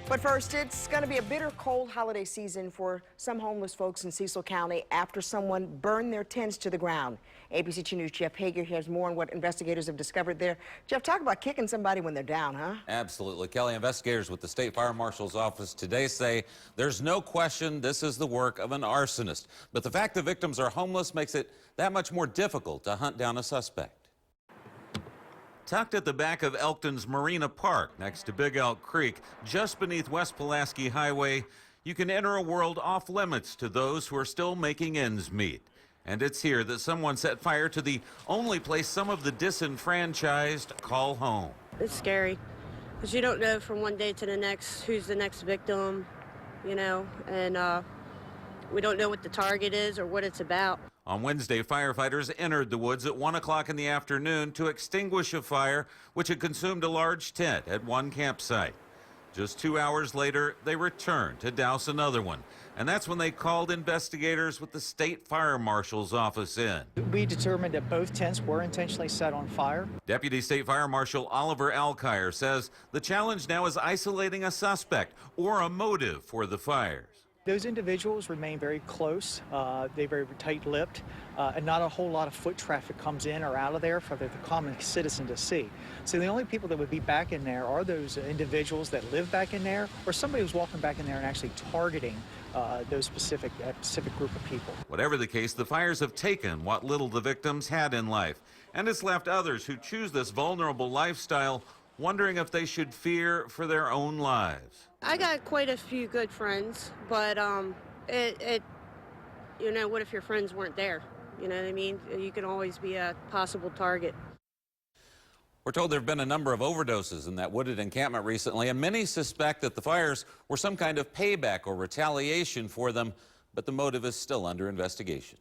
But first, it's going to be a bitter cold holiday season for some homeless folks in Cecil County after someone burned their tents to the ground. ABC 2 News' Jeff Hager has more on what investigators have discovered there. Jeff, talk about kicking somebody when they're down, huh? Absolutely. Kelly, investigators with the State Fire Marshal's office today say there's no question this is the work of an arsonist. But the fact the victims are homeless makes it that much more difficult to hunt down a suspect. Tucked at the back of Elkton's Marina Park, next to Big Elk Creek, just beneath West Pulaski Highway, you can enter a world off limits to those who are still making ends meet. And it's here that someone set fire to the only place some of the disenfranchised call home. It's scary, because you don't know from one day to the next who's the next victim, you know, and we don't know what the target is or what it's about. On Wednesday, firefighters entered the woods at 1 o'clock in the afternoon to extinguish a fire which had consumed a large tent at one campsite. Just 2 hours later, they returned to douse another one. And that's when they called investigators with the State Fire Marshal's office in. We determined that both tents were intentionally set on fire. Deputy State Fire Marshal Oliver Alkire says the challenge now is isolating a suspect or a motive for the fires. Those individuals remain very close. They're very tight-lipped, and not a whole lot of foot traffic comes in or out of there for the common citizen to see. So the only people that would be back in there are those individuals that live back in there, or somebody who's walking back in there and actually targeting those specific group of people. Whatever the case, the fires have taken what little the victims had in life, and it's left others who choose this vulnerable lifestyle wondering if they should fear for their own lives. I got quite a few good friends, but you know, what if your friends weren't there? You know what I mean? You can always be a possible target. We're told there have been a number of overdoses in that wooded encampment recently, and many suspect that the fires were some kind of payback or retaliation for them, but the motive is still under investigation.